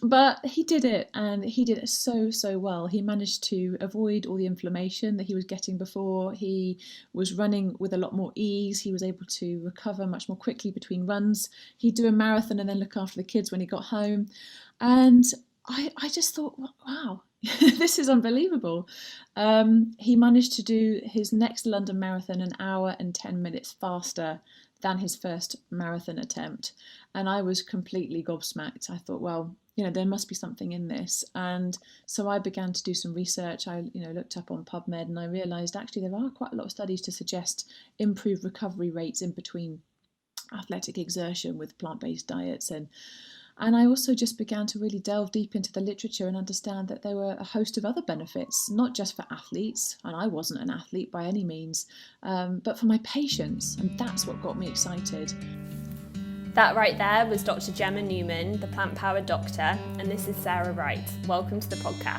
But he did it, and he did it so well. He managed to avoid all the inflammation that he was getting before. He was running with a lot more ease. He was able to recover much more quickly between runs. He'd do a marathon and then look after the kids when he got home. And I just thought, wow, this is unbelievable. He managed to do his next London marathon an hour and 10 minutes faster than his first marathon attempt. And I was completely gobsmacked. I thought, well, there must be something in this. And so I began to do some research. I, looked up on PubMed, and I realized actually there are quite a lot of studies to suggest improved recovery rates in between athletic exertion with plant-based diets. And I also just began to really delve deep into the literature and understand that there were a host of other benefits, not just for athletes, and I wasn't an athlete by any means, but for my patients, and that's what got me excited. That right there was Dr. Gemma Newman, the plant-powered doctor, and this is Sarah Wright. Welcome to the podcast.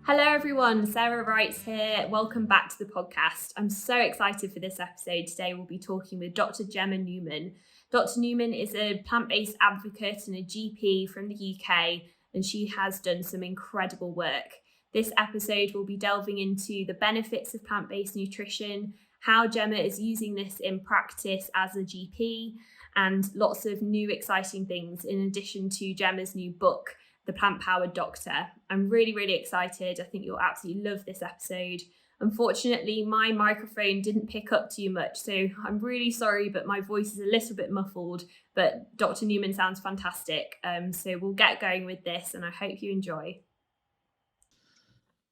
Hello everyone, Sarah Wright here. Welcome back to the podcast. I'm so excited for this episode. Today we'll be talking with Dr. Gemma Newman. Dr. Newman is a plant-based advocate and a GP from the UK, and she has done some incredible work. This episode will be delving into the benefits of plant-based nutrition, how Gemma is using this in practice as a GP, and lots of new exciting things in addition to Gemma's new book, The Plant-Powered Doctor. I'm really, really excited. I think you'll absolutely love this episode. Unfortunately, my microphone didn't pick up too much, so I'm really sorry, but my voice is a little bit muffled, but Dr. Newman sounds fantastic. So we'll get going with this, and I hope you enjoy.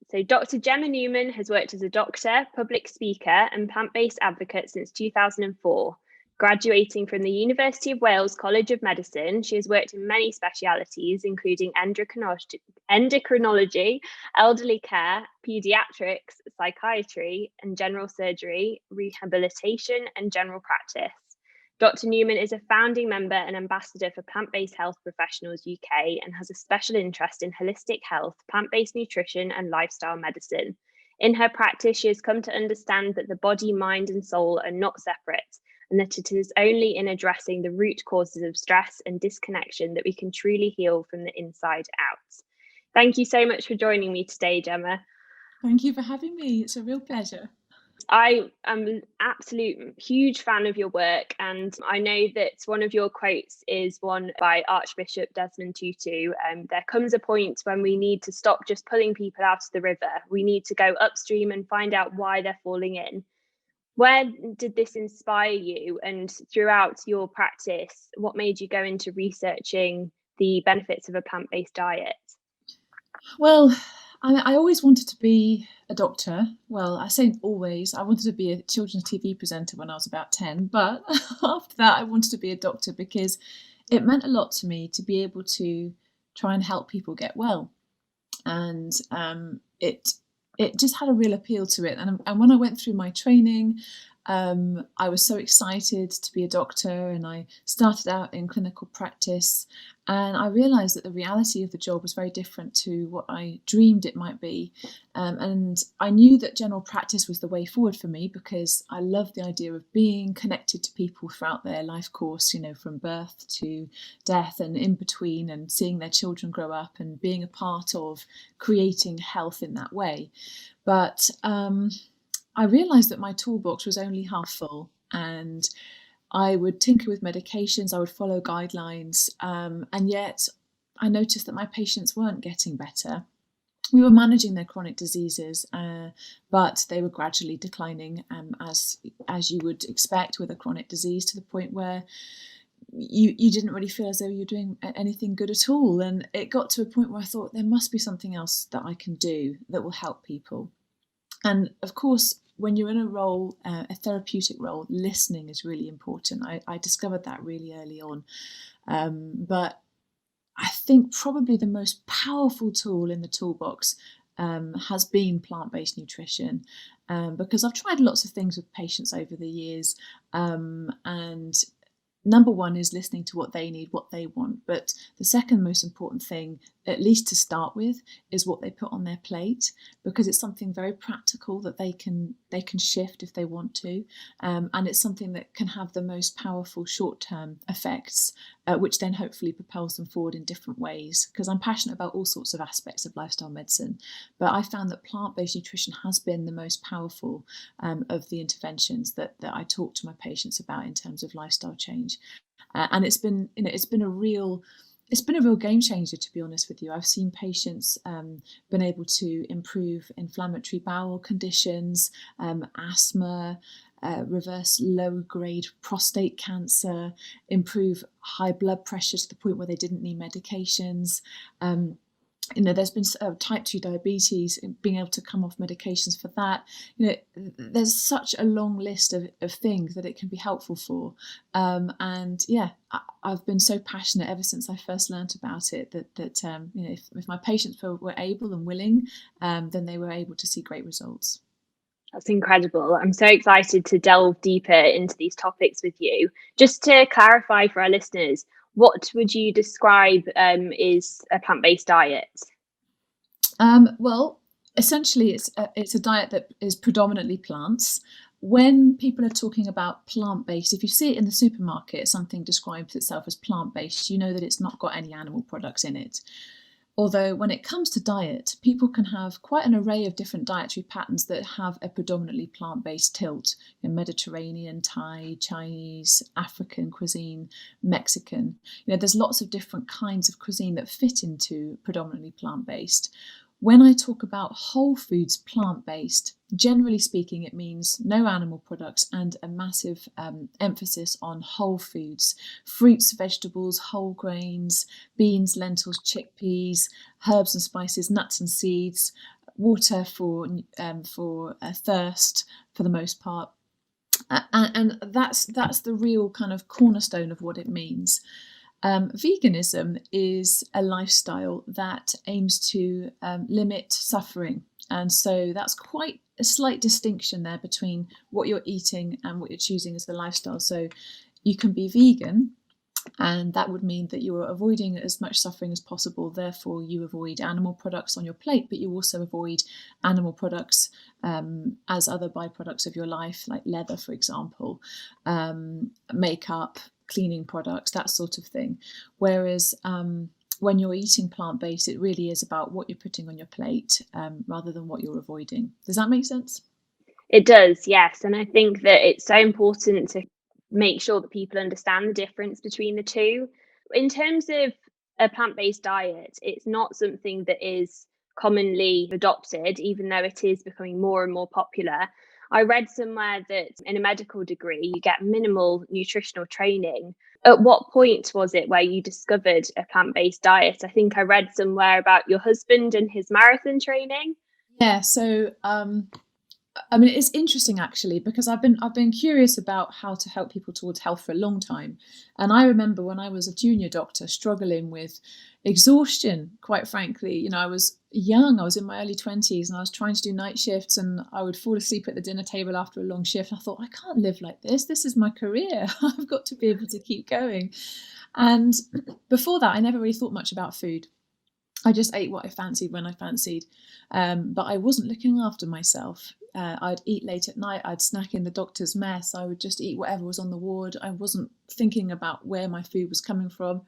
So Dr. Gemma Newman has worked as a doctor, public speaker, and plant-based advocate since 2004. Graduating from the University of Wales College of Medicine, she has worked in many specialities, including endocrinology, elderly care, paediatrics, psychiatry, and general surgery, rehabilitation, and general practice. Dr. Newman is a founding member and ambassador for PlantBased Health Professionals UK and has a special interest in holistic health, plant-based nutrition, and lifestyle medicine. In her practice, she has come to understand that the body, mind, and soul are not separate, and that it is only in addressing the root causes of stress and disconnection that we can truly heal from the inside out. Thank you so much for joining me today, Gemma. Thank you for having me. It's a real pleasure. I am an absolute huge fan of your work, and I know that one of your quotes is one by Archbishop Desmond Tutu. There comes a point when we need to stop just pulling people out of the river. We need to go upstream and find out why they're falling in. Where did this inspire you? And throughout your practice, what made you go into researching the benefits of a plant-based diet? Well, I always wanted to be a doctor. Well, I say always. I wanted to be a children's TV presenter when I was about 10. But after that, I wanted to be a doctor because it meant a lot to me to be able to try and help people get well. And it just had a real appeal to it. And when I went through my training, I was so excited to be a doctor, and I started out in clinical practice, and I realised that the reality of the job was very different to what I dreamed it might be. And I knew that general practice was the way forward for me because I love the idea of being connected to people throughout their life course, from birth to death and in between, and seeing their children grow up and being a part of creating health in that way. But I realised that my toolbox was only half full, and I would tinker with medications, I would follow guidelines, and yet I noticed that my patients weren't getting better. We were managing their chronic diseases, but they were gradually declining, as you would expect with a chronic disease, to the point where you didn't really feel as though you're doing anything good at all. And it got to a point where I thought there must be something else that I can do that will help people. And of course, when you're in a role, a therapeutic role, listening is really important. I discovered that really early on. But I think probably the most powerful tool in the toolbox has been plant-based nutrition, because I've tried lots of things with patients over the years, and number one is listening to what they need, what they want. But the second most important thing at least to start with, is what they put on their plate, because it's something very practical that they can shift if they want to, and it's something that can have the most powerful short-term effects, which then hopefully propels them forward in different ways. Because I'm passionate about all sorts of aspects of lifestyle medicine, but I found that plant-based nutrition has been the most powerful of the interventions that I talk to my patients about in terms of lifestyle change. And it's been a real game changer, to be honest with you. I've seen patients been able to improve inflammatory bowel conditions, asthma, reverse low grade prostate cancer, improve high blood pressure to the point where they didn't need medications. There's been type 2 diabetes, being able to come off medications for that. There's such a long list of things that it can be helpful for. And yeah, I've been so passionate ever since I first learnt about it that if my patients were able and willing, then they were able to see great results. That's incredible. I'm so excited to delve deeper into these topics with you. Just to clarify for our listeners, what would you describe is a plant-based diet? Well, essentially, it's a diet that is predominantly plants. When people are talking about plant-based, if you see it in the supermarket, something describes itself as plant-based, you know that it's not got any animal products in it. Although when it comes to diet, people can have quite an array of different dietary patterns that have a predominantly plant-based tilt. Mediterranean, Thai, Chinese, African cuisine, Mexican. There's lots of different kinds of cuisine that fit into predominantly plant-based. When I talk about whole foods plant-based, generally speaking, it means no animal products and a massive emphasis on whole foods: fruits, vegetables, whole grains, beans, lentils, chickpeas, herbs and spices, nuts and seeds, water for thirst for the most part. And that's the real kind of cornerstone of what it means. Veganism is a lifestyle that aims to limit suffering. And so that's quite a slight distinction there between what you're eating and what you're choosing as the lifestyle. So you can be vegan, and that would mean that you're avoiding as much suffering as possible. Therefore, you avoid animal products on your plate, but you also avoid animal products as other byproducts of your life, like leather, for example, makeup, cleaning products, that sort of thing. Whereas when you're eating plant-based, it really is about what you're putting on your plate rather than what you're avoiding. Does that make sense? It does, yes. And I think that it's so important to make sure that people understand the difference between the two. In terms of a plant-based diet, it's not something that is commonly adopted, even though it is becoming more and more popular. I read somewhere that in a medical degree, you get minimal nutritional training. At what point was it where you discovered a plant-based diet? I think I read somewhere about your husband and his marathon training. Yeah, so it's interesting actually, because I've been curious about how to help people towards health for a long time. And I remember when I was a junior doctor struggling with exhaustion, quite frankly. I was young, I was in my early 20s, and I was trying to do night shifts, and I would fall asleep at the dinner table after a long shift. I thought, I can't live like this. This is my career. I've got to be able to keep going. And before that, I never really thought much about food. I just ate what I fancied when I fancied, but I wasn't looking after myself. I'd eat late at night, I'd snack in the doctor's mess, I would just eat whatever was on the ward. I wasn't thinking about where my food was coming from.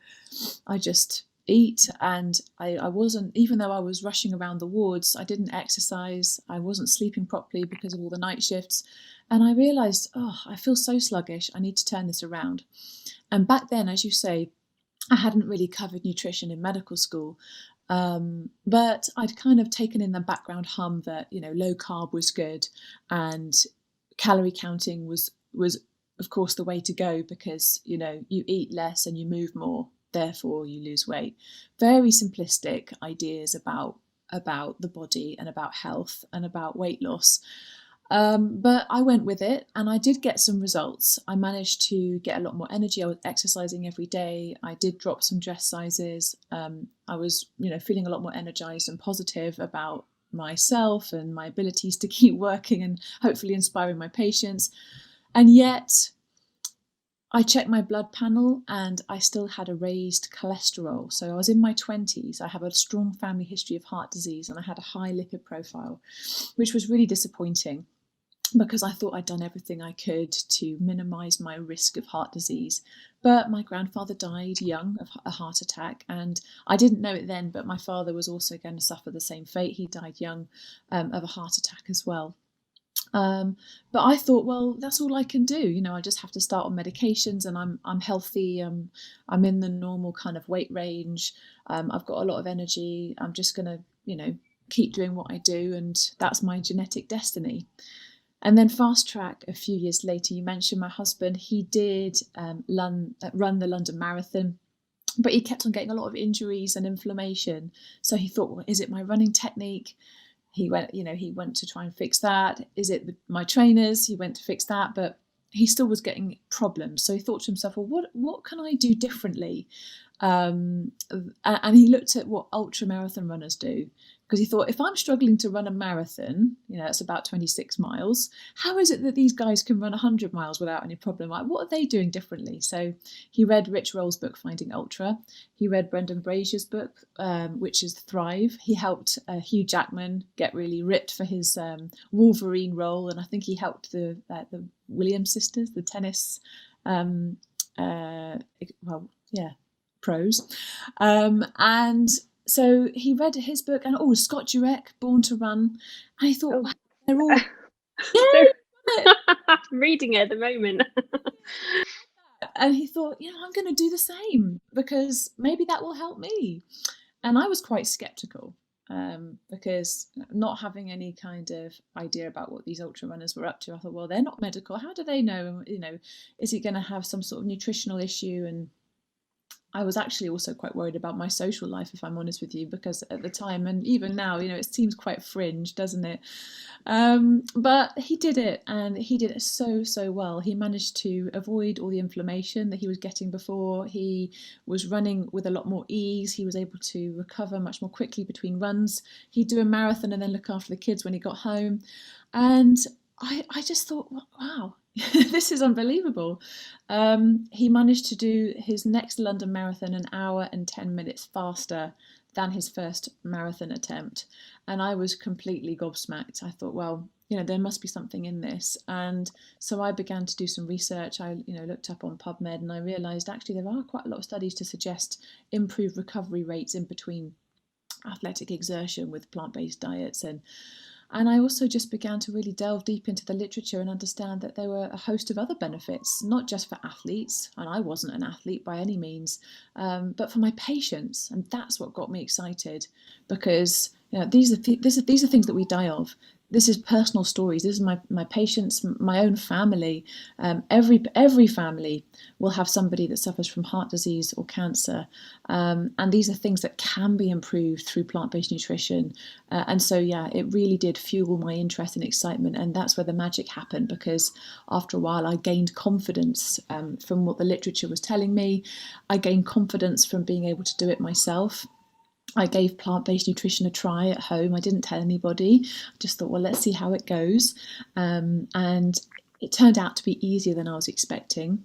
I just eat, and I wasn't, even though I was rushing around the wards, I didn't exercise, I wasn't sleeping properly because of all the night shifts. And I realised, I feel so sluggish, I need to turn this around. And back then, as you say, I hadn't really covered nutrition in medical school. But I'd kind of taken in the background hum that, low carb was good, and calorie counting was of course the way to go, because, you eat less and you move more, therefore you lose weight. Very simplistic ideas about the body and about health and about weight loss. But I went with it, and I did get some results. I managed to get a lot more energy. I was exercising every day. I did drop some dress sizes. I was, feeling a lot more energized and positive about myself and my abilities to keep working and hopefully inspiring my patients. And yet, I checked my blood panel and I still had a raised cholesterol. So I was in my 20s. I have a strong family history of heart disease and I had a high lipid profile, which was really disappointing because I thought I'd done everything I could to minimise my risk of heart disease. But my grandfather died young of a heart attack, and I didn't know it then, but my father was also going to suffer the same fate. He died young of a heart attack as well. But I thought, well, that's all I can do. I just have to start on medications, and I'm healthy. I'm in the normal kind of weight range. I've got a lot of energy. I'm just gonna, keep doing what I do, and that's my genetic destiny. And then fast track a few years later, you mentioned my husband. He did run the London Marathon, but he kept on getting a lot of injuries and inflammation. So he thought, well, is it my running technique? He went to try and fix that. Is it my trainers? He went to fix that, but he still was getting problems. So he thought to himself, well, what can I do differently? And he looked at what ultra marathon runners do, because he thought, if I'm struggling to run a marathon, it's about 26 miles, how is it that these guys can run 100 miles without any problem? Like, what are they doing differently? So he read Rich Roll's book, Finding Ultra. He read Brendan Brazier's book, which is Thrive. He helped Hugh Jackman get really ripped for his Wolverine role, and I think he helped the Williams sisters, the tennis, pros. And so he read his book, and Scott Jurek, Born to Run. And he thought, wow, they're all I'm reading it at the moment. And he thought, I'm going to do the same because maybe that will help me. And I was quite skeptical because not having any kind of idea about what these ultra runners were up to, I thought, well, they're not medical. How do they know? Is he going to have some sort of nutritional issue? And I was actually also quite worried about my social life, if I'm honest with you, because at the time, and even now, it seems quite fringe, doesn't it? But he did it, and he did it so well. He managed to avoid all the inflammation that he was getting before. He was running with a lot more ease. He was able to recover much more quickly between runs. He'd do a marathon and then look after the kids when he got home. And I just thought, wow, this is unbelievable. He managed to do his next London Marathon an hour and 10 minutes faster than his first marathon attempt. And I was completely gobsmacked. I thought, well, there must be something in this. And so I began to do some research. I, looked up on PubMed, and I realised actually there are quite a lot of studies to suggest improved recovery rates in between athletic exertion with plant-based diets. And I also just began to really delve deep into the literature and understand that there were a host of other benefits, not just for athletes, and I wasn't an athlete by any means, but for my patients. And that's what got me excited, because these are things that we die of. This is personal stories. This is my patients, my own family. Every family will have somebody that suffers from heart disease or cancer. And these are things that can be improved through plant-based nutrition. And so, it really did fuel my interest and excitement. And that's where the magic happened, because after a while, I gained confidence from what the literature was telling me. I gained confidence from being able to do it myself. I gave plant-based nutrition a try at home. I didn't tell anybody. I just thought, well, let's see how it goes. And it turned out to be easier than I was expecting.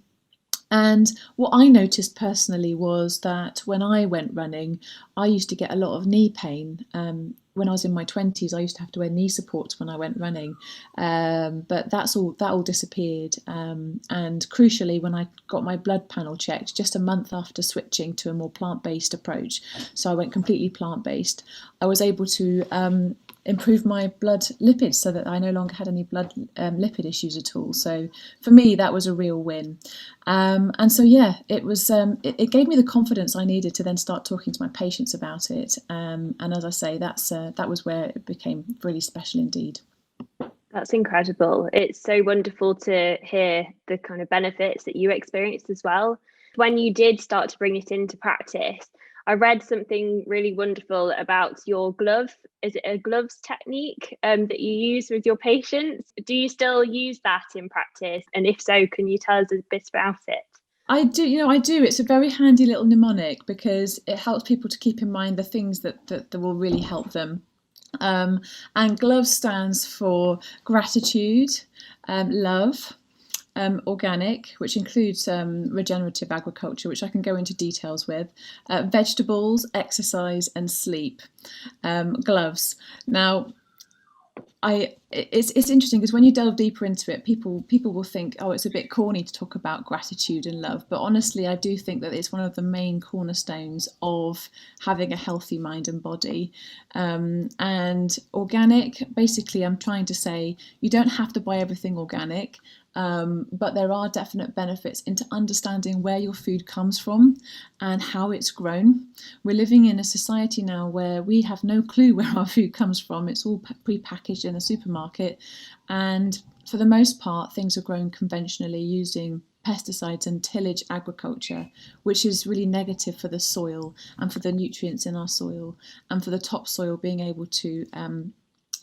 And what I noticed personally was that when I went running, I used to get a lot of knee pain. When I was in my 20s, I used to have to wear knee supports when I went running, but that all disappeared. And crucially, when I got my blood panel checked, just a month after switching to a more plant-based approach, so I went completely plant-based, I was able to improve my blood lipids so that I no longer had any blood lipid issues at all. So for me, that was a real win. And so, it was. It gave me the confidence I needed to then start talking to my patients about it. And as I say, that was where it became really special indeed. That's incredible. It's so wonderful to hear the kind of benefits that you experienced as well. When you did start to bring it into practice, I read something really wonderful about your glove. Is it a gloves technique that you use with your patients? Do you still use that in practice? And if so, can you tell us a bit about it? I do. It's a very handy little mnemonic because it helps people to keep in mind the things that will really help them. And GLOVE stands for gratitude, love, organic, which includes regenerative agriculture, which I can go into details with, vegetables, exercise, and sleep, gloves. Now, it's interesting because when you delve deeper into it, people will think, oh, it's a bit corny to talk about gratitude and love. But honestly, I do think that it's one of the main cornerstones of having a healthy mind and body. And organic, basically, I'm trying to say you don't have to buy everything organic. But there are definite benefits into understanding where your food comes from and how it's grown. We're living in a society now where we have no clue where our food comes from. It's all pre-packaged in a supermarket, and for the most part things are grown conventionally using pesticides and tillage agriculture, which is really negative for the soil and for the nutrients in our soil and for the topsoil being able to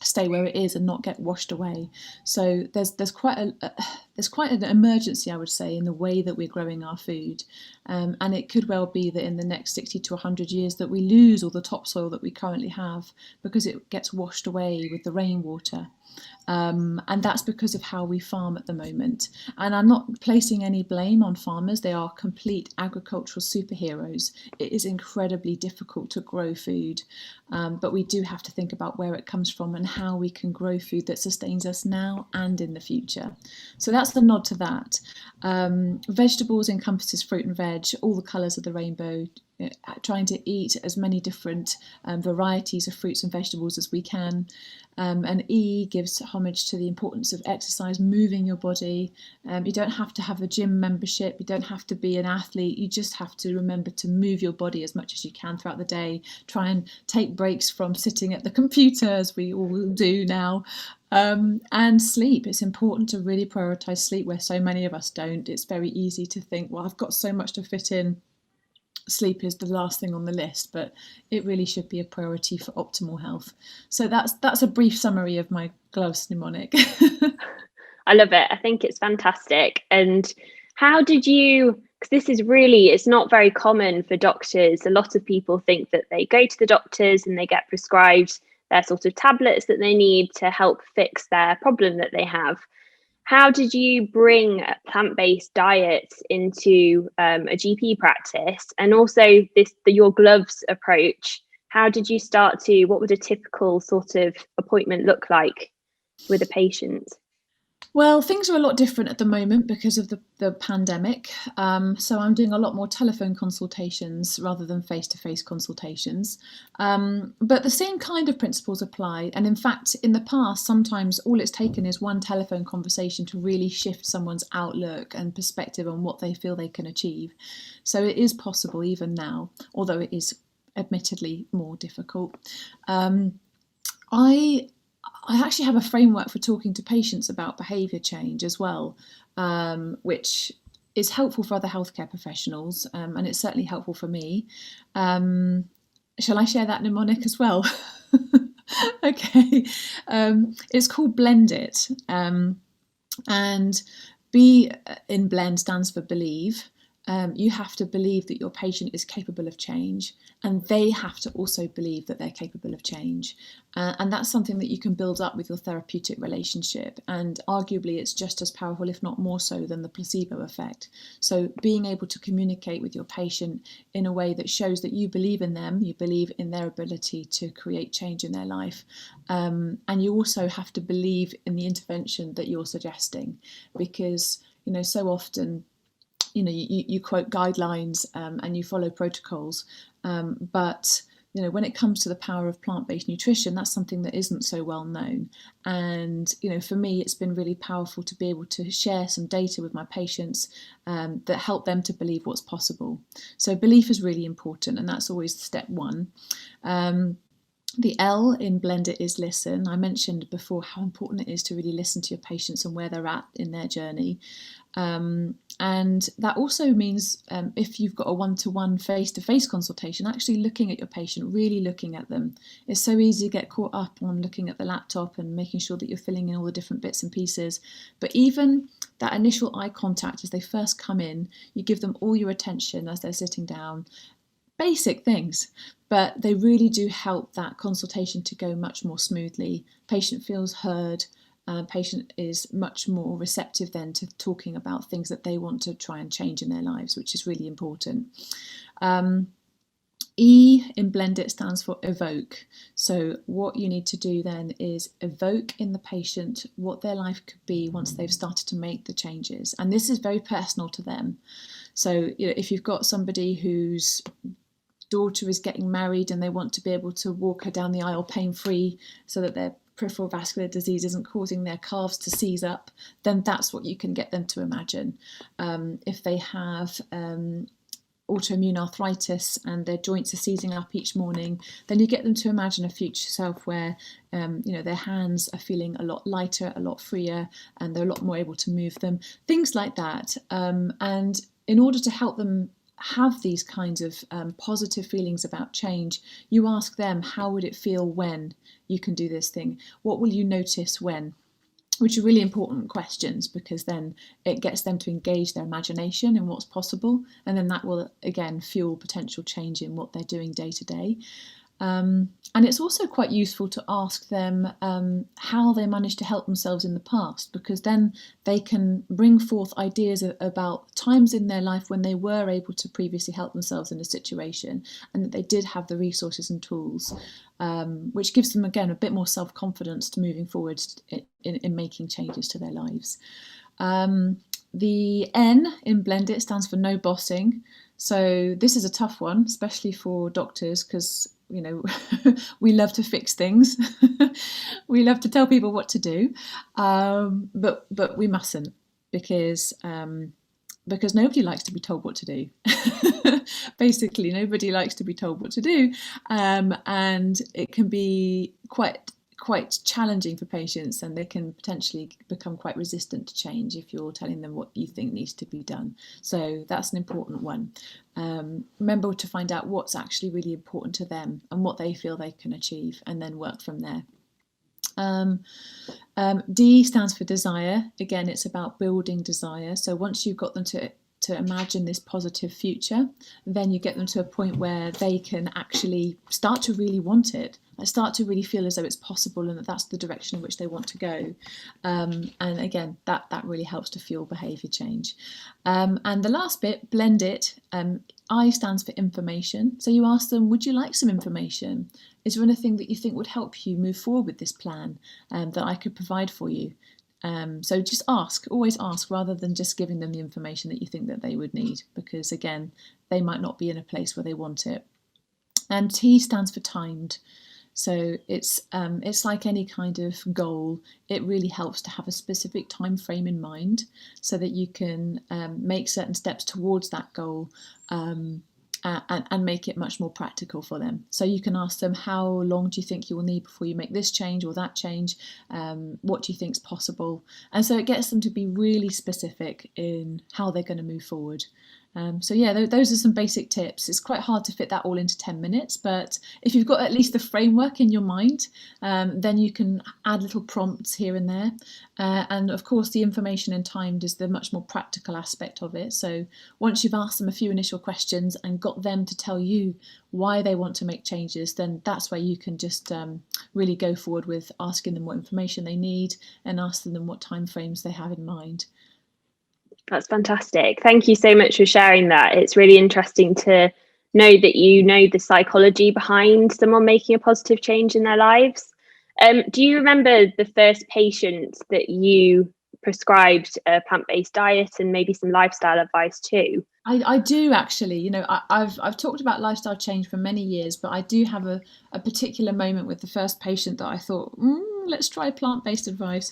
stay where it is and not get washed away. So there's quite an emergency, I would say, in the way that we're growing our food, and it could well be that in the next 60 to 100 years that we lose all the topsoil that we currently have because it gets washed away with the rainwater. And that's because of how we farm at the moment. And I'm not placing any blame on farmers. They are complete agricultural superheroes. It is incredibly difficult to grow food, but we do have to think about where it comes from and how we can grow food that sustains us now and in the future. So that's the nod to that. Vegetables encompasses fruit and veg, all the colours of the rainbow, trying to eat as many different varieties of fruits and vegetables as we can. And E gives homage to the importance of exercise, moving your body. You don't have to have a gym membership, you don't have to be an athlete, you just have to remember to move your body as much as you can throughout the day. Try and take breaks from sitting at the computer, as we all do now. And sleep. It's important to really prioritise sleep, where so many of us don't. It's very easy to think, well, I've got so much to fit in, sleep is the last thing on the list, but it really should be a priority for optimal health. So that's a brief summary of my gloves mnemonic. I love it. I think it's fantastic. And how did you, because this is really, it's not very common for doctors. A lot of people think that they go to the doctors and they get prescribed their sort of tablets that they need to help fix their problem that they have. How did you bring a plant-based diet into a GP practice, and also your gloves approach? How did you start to, what would a typical sort of appointment look like with a patient? Well, things are a lot different at the moment because of the pandemic. So I'm doing a lot more telephone consultations rather than face-to-face consultations. But the same kind of principles apply. And in fact, in the past, sometimes all it's taken is one telephone conversation to really shift someone's outlook and perspective on what they feel they can achieve. So it is possible even now, although it is admittedly more difficult. I actually have a framework for talking to patients about behaviour change as well, which is helpful for other healthcare professionals, and it's certainly helpful for me. Shall I share that mnemonic as well? Okay. It's called Blend It, and B in blend stands for believe. You have to believe that your patient is capable of change, and they have to also believe that they're capable of change. And that's something that you can build up with your therapeutic relationship. And arguably, it's just as powerful, if not more so, than the placebo effect. So being able to communicate with your patient in a way that shows that you believe in them, you believe in their ability to create change in their life. And you also have to believe in the intervention that you're suggesting, because, so often, you quote guidelines and you follow protocols, but when it comes to the power of plant-based nutrition, that's something that isn't so well known. And for me, it's been really powerful to be able to share some data with my patients that help them to believe what's possible. So belief is really important, and that's always step one. The L in Blend It is listen. I mentioned before how important it is to really listen to your patients and where they're at in their journey. And that also means if you've got a one-to-one face-to-face consultation, actually looking at your patient, really looking at them. It's so easy to get caught up on looking at the laptop and making sure that you're filling in all the different bits and pieces. But even that initial eye contact as they first come in, you give them all your attention as they're sitting down. Basic things, but they really do help that consultation to go much more smoothly. Patient feels heard, patient is much more receptive then to talking about things that they want to try and change in their lives, which is really important. E in Blend It stands for evoke. So what you need to do then is evoke in the patient what their life could be once they've started to make the changes. And this is very personal to them. So if you've got somebody whose daughter is getting married and they want to be able to walk her down the aisle pain-free so that their peripheral vascular disease isn't causing their calves to seize up, then that's what you can get them to imagine. If they have autoimmune arthritis and their joints are seizing up each morning, then you get them to imagine a future self where their hands are feeling a lot lighter, a lot freer, and they're a lot more able to move them, things like that. And in order to help them have these kinds of positive feelings about change, you ask them, how would it feel when you can do this thing? What will you notice when? Which are really important questions, because then it gets them to engage their imagination in what's possible, and then that will again fuel potential change in what they're doing day to day. And it's also quite useful to ask them how they managed to help themselves in the past, because then they can bring forth ideas about times in their life when they were able to previously help themselves in a situation and that they did have the resources and tools, which gives them, again, a bit more self-confidence to moving forward in making changes to their lives. The N in Blend It stands for no bossing. So this is a tough one, especially for doctors, because we love to fix things. We love to tell people what to do, but we mustn't, because nobody likes to be told what to do. Basically, nobody likes to be told what to do, and it can be quite challenging for patients, and they can potentially become quite resistant to change if you're telling them what you think needs to be done. So that's an important one. Remember to find out what's actually really important to them and what they feel they can achieve, and then work from there. D stands for desire. Again, it's about building desire. So once you've got them to imagine this positive future, then you get them to a point where they can actually start to really want it, start to really feel as though it's possible and that that's the direction in which they want to go. And again, that really helps to fuel behaviour change. And the last bit, Blend It, I stands for information. So you ask them, would you like some information? Is there anything that you think would help you move forward with this plan that I could provide for you? So just ask, always ask, rather than just giving them the information that you think that they would need, because again, they might not be in a place where they want it. And T stands for timed. So it's like any kind of goal. It really helps to have a specific time frame in mind so that you can make certain steps towards that goal and make it much more practical for them. So you can ask them, how long do you think you will need before you make this change or that change? What do you think is possible? And so it gets them to be really specific in how they're going to move forward. So yeah, those are some basic tips. It's quite hard to fit that all into 10 minutes, but if you've got at least the framework in your mind, then you can add little prompts here and there. And of course, the information and timed is the much more practical aspect of it. So once you've asked them a few initial questions and got them to tell you why they want to make changes, then that's where you can just really go forward with asking them what information they need and asking them what timeframes they have in mind. That's fantastic. Thank you so much for sharing that. It's really interesting to know that you know the psychology behind someone making a positive change in their lives. Do you remember the first patient that you prescribed a plant-based diet and maybe some lifestyle advice to? I do actually. I've talked about lifestyle change for many years, but I do have a particular moment with the first patient that I thought, let's try plant-based advice.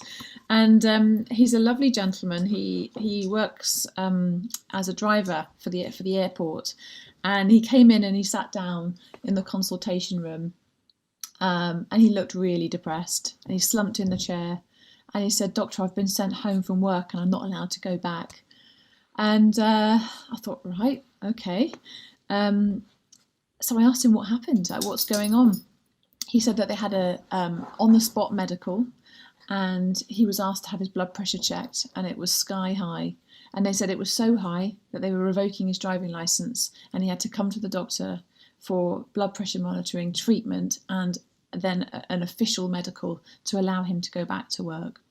And he's a lovely gentleman. He works as a driver for the airport, and he came in and he sat down in the consultation room, and he looked really depressed, and he slumped in the chair, and he said, "Doctor, I've been sent home from work and I'm not allowed to go back." And I thought, right, okay. So I asked him what happened, what's going on. He said that they had a on-the-spot medical, and he was asked to have his blood pressure checked, and it was sky high. And they said it was so high that they were revoking his driving licence, and he had to come to the doctor for blood pressure monitoring, treatment, and then an official medical to allow him to go back to work.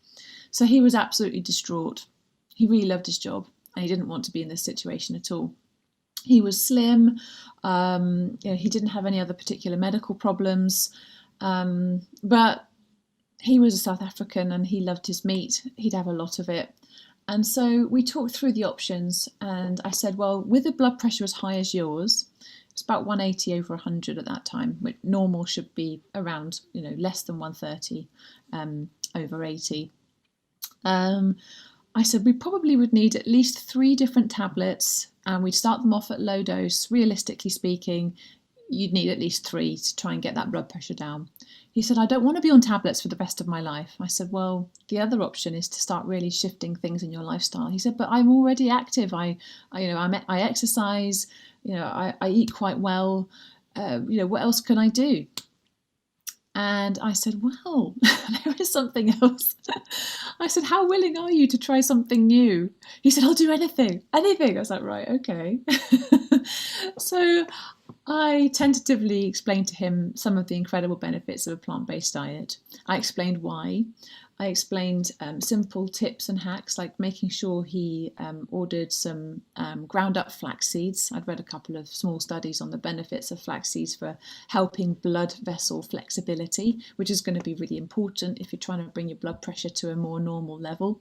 So he was absolutely distraught. He really loved his job and he didn't want to be in this situation at all. He was slim, he didn't have any other particular medical problems, but he was a South African and he loved his meat. He'd have a lot of it. And so we talked through the options and I said, well, with a blood pressure as high as yours, it's about 180 over 100 at that time, which normal should be around, less than 130 over 80. I said we probably would need at least 3 different tablets and we'd start them off at low dose. Realistically speaking, you'd need at least 3 to try and get that blood pressure down. He said, I don't want to be on tablets for the rest of my life. I said, well, the other option is to start really shifting things in your lifestyle. He said, but I'm already active. I exercise, I eat quite well. What else can I do? And I said, well, there is something else. I said, how willing are you to try something new? He said, I'll do anything. I was like, right, okay. So I tentatively explained to him some of the incredible benefits of a plant-based diet. I explained why. I explained simple tips and hacks, like making sure he ordered some ground up flax seeds. I'd read a couple of small studies on the benefits of flax seeds for helping blood vessel flexibility, which is going to be really important if you're trying to bring your blood pressure to a more normal level.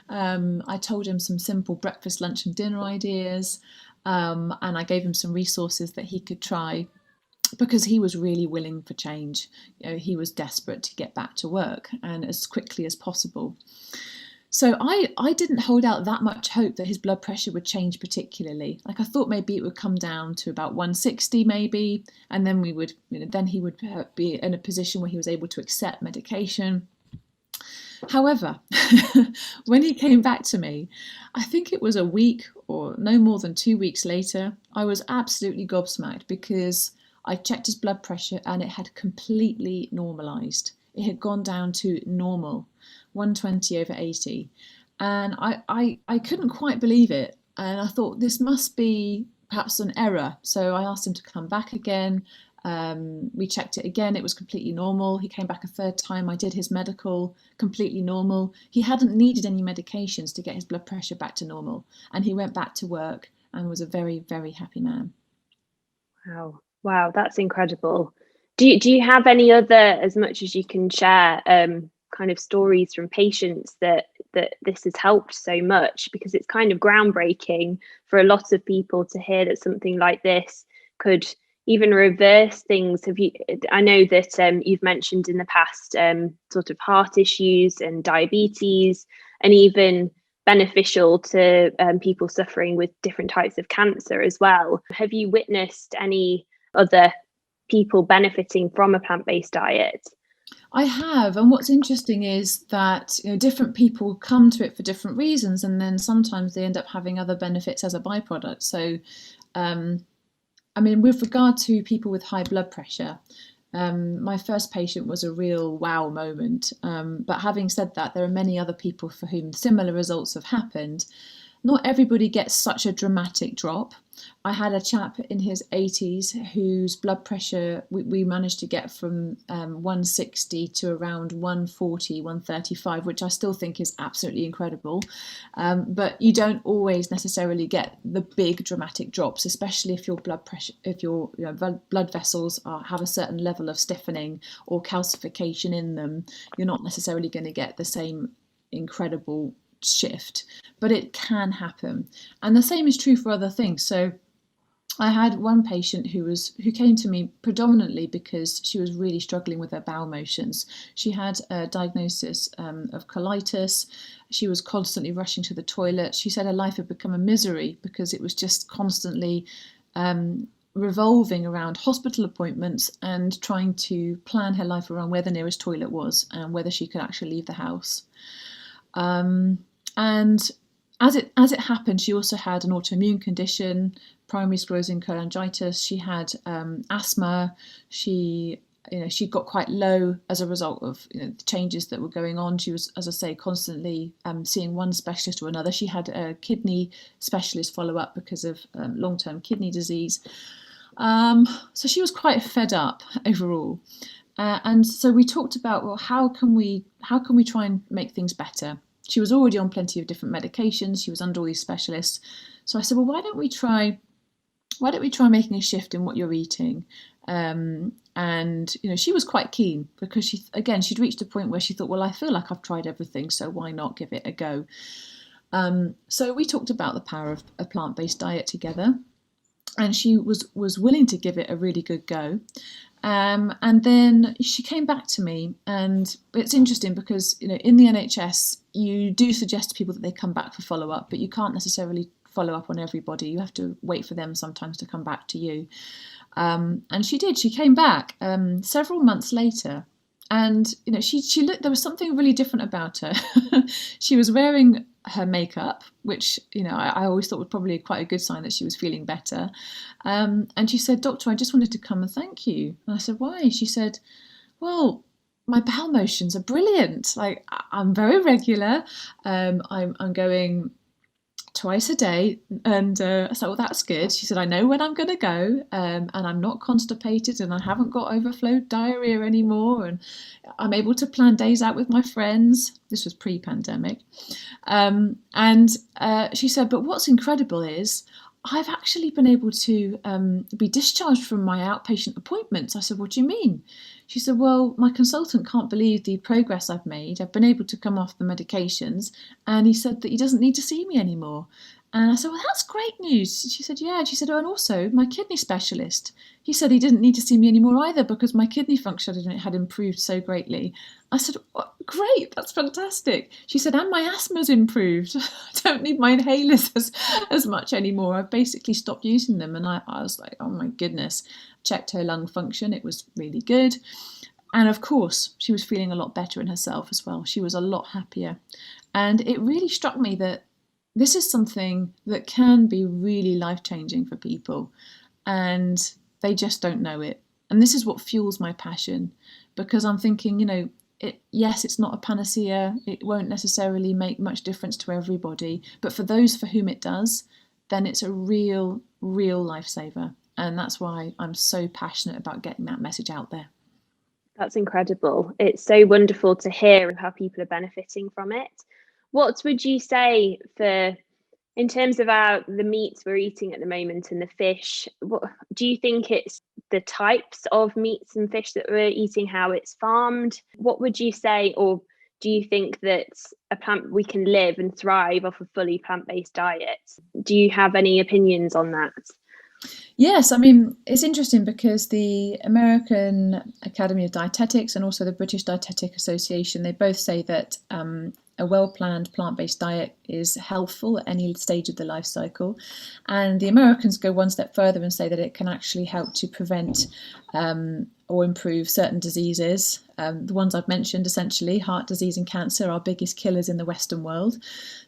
I told him some simple breakfast, lunch and dinner ideas, and I gave him some resources that he could try, because he was really willing for change. He was desperate to get back to work and as quickly as possible. So I didn't hold out that much hope that his blood pressure would change particularly. Like I thought maybe it would come down to about 160 maybe, and then we would, then he would be in a position where he was able to accept medication. However, when he came back to me, I think it was a week or no more than 2 weeks later, I was absolutely gobsmacked because I checked his blood pressure and it had completely normalised. It had gone down to normal, 120 over 80. And I couldn't quite believe it. And I thought this must be perhaps an error. So I asked him to come back again. We checked it again. It was completely normal. He came back a third time. I did his medical, completely normal. He hadn't needed any medications to get his blood pressure back to normal. And he went back to work and was a very, very happy man. Wow, that's incredible. Do you have any other, as much as you can share, kind of stories from patients that this has helped so much? Because it's kind of groundbreaking for a lot of people to hear that something like this could even reverse things. I know that you've mentioned in the past sort of heart issues and diabetes, and even beneficial to people suffering with different types of cancer as well. Have you witnessed any other people benefiting from a plant-based diet? I have, and what's interesting is that different people come to it for different reasons, and then sometimes they end up having other benefits as a byproduct. So, with regard to people with high blood pressure, my first patient was a real wow moment. But having said that, there are many other people for whom similar results have happened. Not everybody gets such a dramatic drop. I had a chap in his 80s whose blood pressure we managed to get from 160 to around 140, 135, which I still think is absolutely incredible. But you don't always necessarily get the big dramatic drops, especially if your blood pressure, if your blood vessels have a certain level of stiffening or calcification in them. You're not necessarily going to get the same incredible shift, but it can happen. And the same is true for other things. So I had one patient who came to me predominantly because she was really struggling with her bowel motions. She had a diagnosis of colitis. She was constantly rushing to the toilet. She said her life had become a misery because it was just constantly revolving around hospital appointments and trying to plan her life around where the nearest toilet was and whether she could actually leave the house. And as it happened, she also had an autoimmune condition, primary sclerosing cholangitis. She had asthma. She got quite low as a result of the changes that were going on. She was, as I say, constantly seeing one specialist or another. She had a kidney specialist follow up because of long-term kidney disease. So she was quite fed up overall. And so we talked about, well, how can we try and make things better? She was already on plenty of different medications. She was under all these specialists. So I said, well, why don't we try making a shift in what you're eating? And she was quite keen, because she'd reached a point where she thought, well, I feel like I've tried everything, so why not give it a go? So we talked about the power of a plant-based diet together, and she was willing to give it a really good go. And then she came back to me, and it's interesting because in the NHS you do suggest to people that they come back for follow-up, but you can't necessarily follow up on everybody. You have to wait for them sometimes to come back to you. And she did. She came back several months later, and she looked. There was something really different about her. She was wearing her makeup, which I always thought was probably quite a good sign that she was feeling better. And she said, "Doctor, I just wanted to come and thank you." And I said, "Why?" She said, "Well, my bowel motions are brilliant. Like, I'm very regular. I'm going twice a day." And I said, "Well, that's good." She said, "I know when I'm going to go, and I'm not constipated, and I haven't got overflow diarrhea anymore, and I'm able to plan days out with my friends." This was pre-pandemic. And she said, "But what's incredible is I've actually been able to be discharged from my outpatient appointments." I said, "What do you mean?" She said, "Well, my consultant can't believe the progress I've made. I've been able to come off the medications, and he said that he doesn't need to see me anymore." And I said, "Well, that's great news." She said, "Yeah." And she said, "Oh, and also my kidney specialist, he said he didn't need to see me anymore either, because my kidney function had improved so greatly." I said, "Oh, great, that's fantastic." She said, "And my asthma's improved. I don't need my inhalers as much anymore. I've basically stopped using them." And I was like, oh my goodness. Checked her lung function. It was really good. And of course, she was feeling a lot better in herself as well. She was a lot happier. And it really struck me that this is something that can be really life-changing for people, and they just don't know it. And this is what fuels my passion, because I'm thinking, yes, it's not a panacea. It won't necessarily make much difference to everybody, but for those for whom it does, then it's a real, real lifesaver. And that's why I'm so passionate about getting that message out there. That's incredible. It's so wonderful to hear how people are benefiting from it. What would you say in terms of the meats we're eating at the moment and the fish? What do you think it's the types of meats and fish that we're eating, how it's farmed? What would you say, or do you think that we can live and thrive off a fully plant-based diet? Do you have any opinions on that? Yes, I mean, it's interesting because the American Academy of Dietetics and also the British Dietetic Association, they both say that a well-planned plant-based diet is healthful at any stage of the life cycle. And the Americans go one step further and say that it can actually help to prevent or improve certain diseases. The ones I've mentioned, essentially, heart disease and cancer, are our biggest killers in the Western world.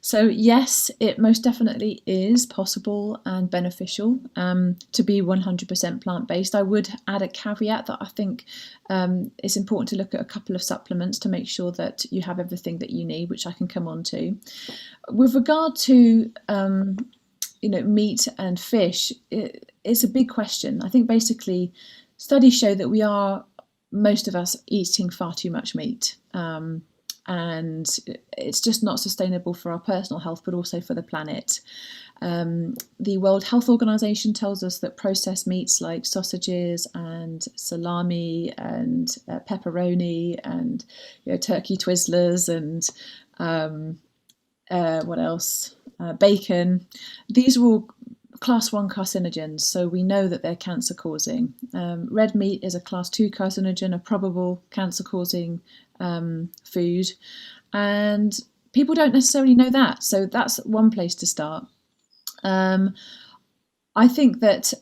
So yes, it most definitely is possible and beneficial to be 100% plant-based. I would add a caveat that I think it's important to look at a couple of supplements to make sure that you have everything that you need, which I can come on to. With regard to meat and fish, it's a big question. I think basically studies show that most of us eating far too much meat, and it's just not sustainable for our personal health, but also for the planet. The World Health Organization tells us that processed meats like sausages and salami and pepperoni and turkey Twizzlers and what else? Bacon. These are all class 1 carcinogens, so we know that they're cancer causing. Red meat is a class 2 carcinogen, a probable cancer causing food, and people don't necessarily know that, so that's one place to start. I think that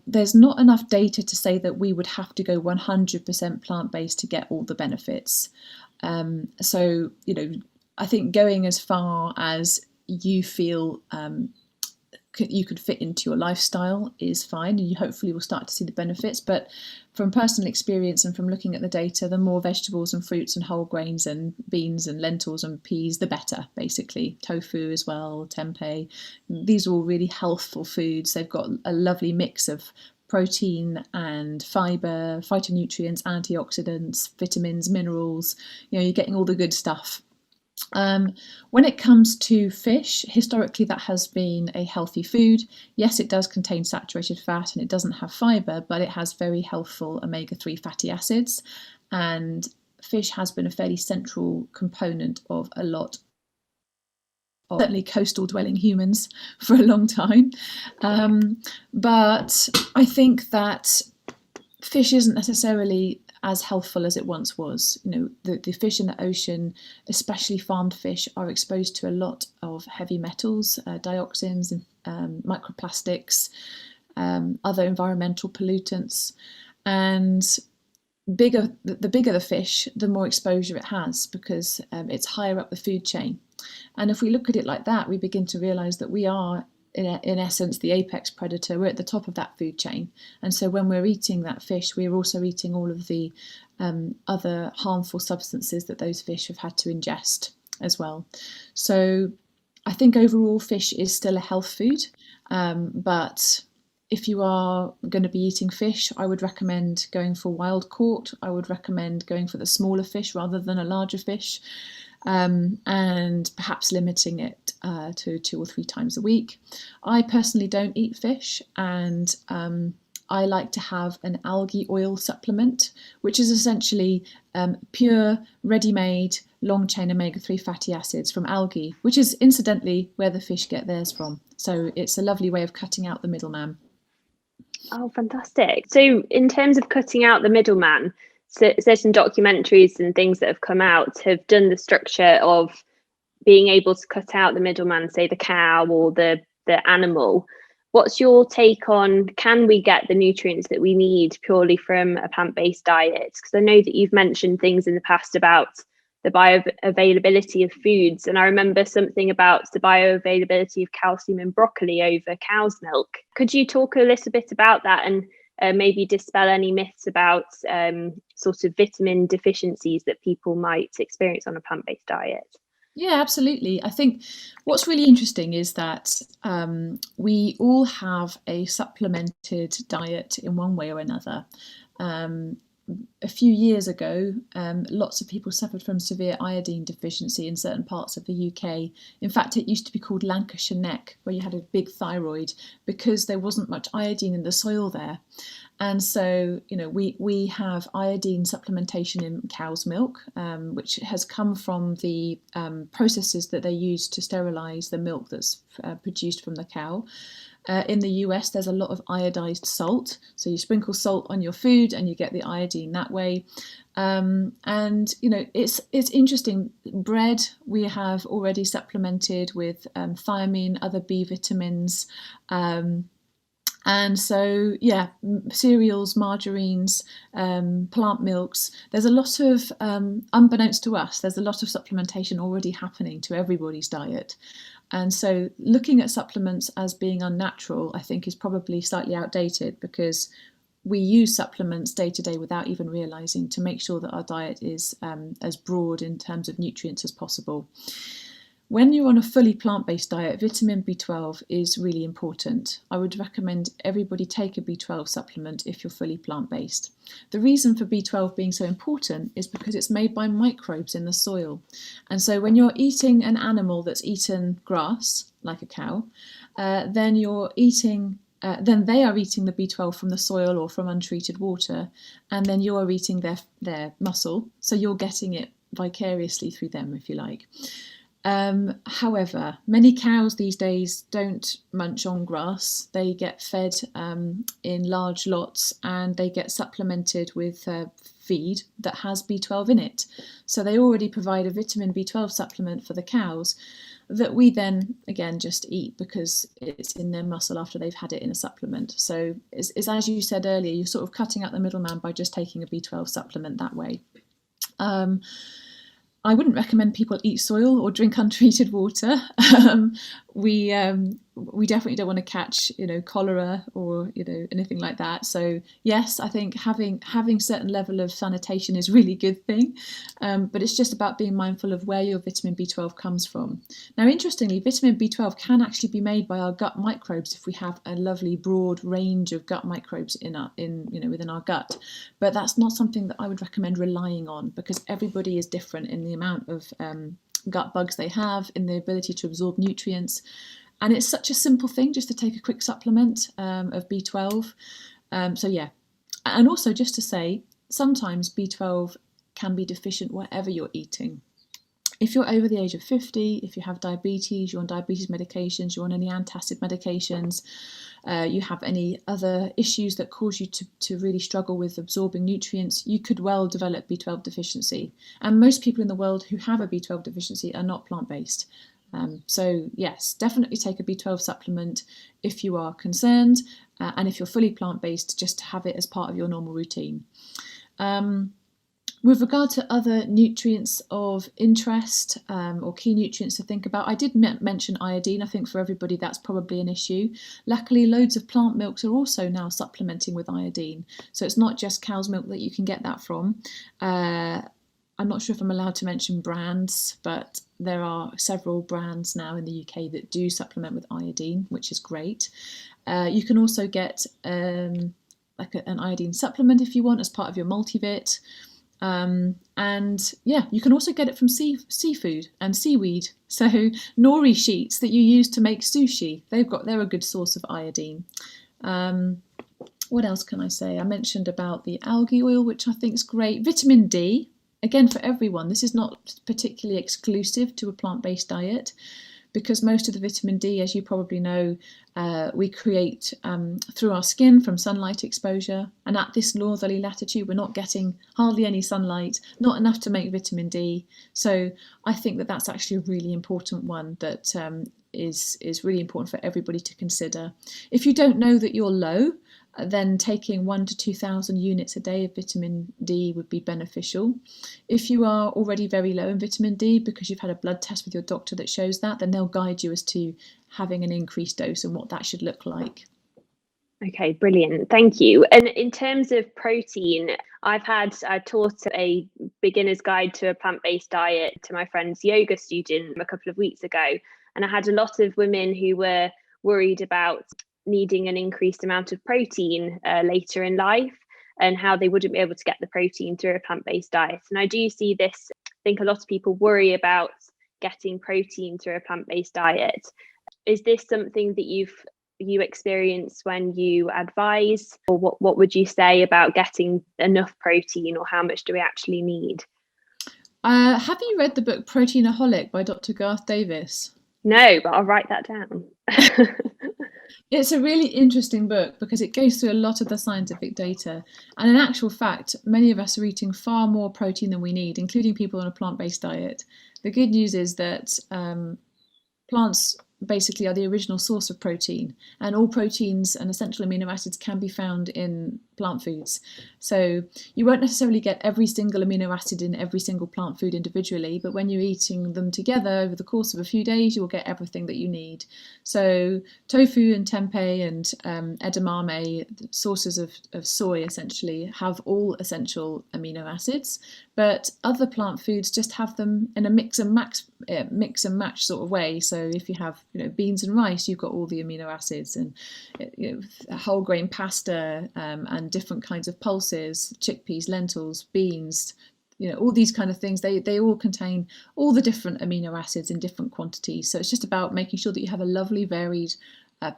there's not enough data to say that we would have to go 100% plant-based to get all the benefits. So I think going as far as you feel you could fit into your lifestyle is fine, and you hopefully will start to see the benefits. But from personal experience and from looking at the data, the more vegetables and fruits and whole grains and beans and lentils and peas, the better, basically. Tofu as well, tempeh. These are all really healthful foods. They've got a lovely mix of protein and fibre, phytonutrients, antioxidants, vitamins, minerals. You're getting all the good stuff. When it comes to fish, historically that has been a healthy food. Yes, it does contain saturated fat and it doesn't have fibre, but it has very healthful omega-3 fatty acids, and fish has been a fairly central component of a lot of certainly coastal dwelling humans for a long time. But I think that fish isn't necessarily as healthful as it once was. The fish in the ocean, especially farmed fish, are exposed to a lot of heavy metals, dioxins, microplastics, other environmental pollutants, and the bigger the fish, the more exposure it has, because it's higher up the food chain. And if we look at it like that, we begin to realise that we are, in essence, the apex predator. We're at the top of that food chain, and so when we're eating that fish, we're also eating all of the other harmful substances that those fish have had to ingest as well. So I think overall fish is still a health food, but if you are going to be eating fish, I would recommend going for wild caught. I would recommend going for the smaller fish rather than a larger fish. And perhaps limiting it to 2 or 3 times a week. I personally don't eat fish, and I like to have an algae oil supplement, which is essentially pure, ready-made, long-chain omega-3 fatty acids from algae, which is incidentally where the fish get theirs from. So it's a lovely way of cutting out the middleman. Oh, fantastic. So in terms of cutting out the middleman, so certain documentaries and things that have come out have done the structure of being able to cut out the middleman, say the cow or the animal. What's your take on, can we get the nutrients that we need purely from a plant-based diet? Because I know that you've mentioned things in the past about the bioavailability of foods, and I remember something about the bioavailability of calcium in broccoli over cow's milk. Could you talk a little bit about that, and maybe dispel any myths about sort of vitamin deficiencies that people might experience on a plant-based diet? Yeah, absolutely. I think what's really interesting is that we all have a supplemented diet in one way or another. A few years ago, lots of people suffered from severe iodine deficiency in certain parts of the UK. In fact, it used to be called Lancashire neck, where you had a big thyroid, because there wasn't much iodine in the soil there. And so, we have iodine supplementation in cow's milk, which has come from the processes that they use to sterilise the milk that's produced from the cow. In the US, there's a lot of iodized salt. So you sprinkle salt on your food and you get the iodine that way. And, it's interesting. Bread, we have already supplemented with thiamine, other B vitamins. And so, cereals, margarines, plant milks, there's a lot of, unbeknownst to us, there's a lot of supplementation already happening to everybody's diet. And so looking at supplements as being unnatural, I think, is probably slightly outdated, because we use supplements day to day without even realising, to make sure that our diet is as broad in terms of nutrients as possible. When you're on a fully plant-based diet, vitamin B12 is really important. I would recommend everybody take a B12 supplement if you're fully plant-based. The reason for B12 being so important is because it's made by microbes in the soil. And so when you're eating an animal that's eaten grass, like a cow, then they are eating the B12 from the soil or from untreated water, and then you're eating their muscle, so you're getting it vicariously through them, if you like. However, many cows these days don't munch on grass. They get fed in large lots, and they get supplemented with feed that has B12 in it. So they already provide a vitamin B12 supplement for the cows that we then again just eat because it's in their muscle after they've had it in a supplement. So it's as you said earlier, you're sort of cutting out the middleman by just taking a B12 supplement that way. I wouldn't recommend people eat soil or drink untreated water. We definitely don't want to catch, cholera or, anything like that. So yes, I think having certain level of sanitation is a really good thing. But it's just about being mindful of where your vitamin B12 comes from. Now, interestingly, vitamin B12 can actually be made by our gut microbes if we have a lovely broad range of gut microbes within our gut. But that's not something that I would recommend relying on, because everybody is different in the amount of gut bugs they have, in the ability to absorb nutrients. And it's such a simple thing just to take a quick supplement of B12. So yeah, and also just to say, sometimes B12 can be deficient whatever you're eating. If you're over the age of 50, if you have diabetes, you're on diabetes medications, you're on any antacid medications, you have any other issues that cause you to really struggle with absorbing nutrients, you could well develop B12 deficiency. And most people in the world who have a B12 deficiency are not plant-based. So yes, definitely take a B12 supplement if you are concerned, and if you're fully plant-based, just have it as part of your normal routine. With regard to other nutrients of interest, or key nutrients to think about, I did mention iodine. I think for everybody that's probably an issue. Luckily, loads of plant milks are also now supplementing with iodine. So it's not just cow's milk that you can get that from. I'm not sure if I'm allowed to mention brands, but there are several brands now in the UK that do supplement with iodine, which is great. You can also get like an iodine supplement if you want as part of your multivit. And yeah, you can also get it from seafood and seaweed. So nori sheets that you use to make sushi, they're a good source of iodine. What else can I say? I mentioned about the algae oil, which I think is great. Vitamin D, again, for everyone. This is not particularly exclusive to a plant-based diet, because most of the vitamin D, as you probably know, we create through our skin from sunlight exposure. And at this northerly latitude, we're not getting hardly any sunlight, not enough to make vitamin D. So I think that that's actually a really important one that is really important for everybody to consider. If you don't know that you're low, then taking 1,000 to 2,000 units a day of vitamin D would be beneficial. If you are already very low in vitamin D because you've had a blood test with your doctor that shows that, then they'll guide you as to having an increased dose and what that should look like. Okay, brilliant. Thank you. And in terms of protein, I taught a beginner's guide to a plant-based diet to my friend's yoga student a couple of weeks ago. And I had a lot of women who were worried about needing an increased amount of protein later in life, and how they wouldn't be able to get the protein through a plant-based diet. And I do see this, I think a lot of people worry about getting protein through a plant-based diet. Is this something that you experience when you advise, or what would you say about getting enough protein, or how much do we actually need? Have you read the book Proteinaholic by Dr. Garth Davis? No, but I'll write that down. It's a really interesting book because it goes through a lot of the scientific data. And in actual fact, many of us are eating far more protein than we need, including people on a plant-based diet. The good news is that plants basically are the original source of protein, and all proteins and essential amino acids can be found in plant foods. So you won't necessarily get every single amino acid in every single plant food individually, but when you're eating them together over the course of a few days, you'll get everything that you need. So tofu and tempeh and edamame, sources of soy, essentially have all essential amino acids, but other plant foods just have them in a mix and match sort of way. So if you have beans and rice, you've got all the amino acids, and whole grain pasta and different kinds of pulses, chickpeas, lentils, beans, all these kind of things, they all contain all the different amino acids in different quantities. So it's just about making sure that you have a lovely varied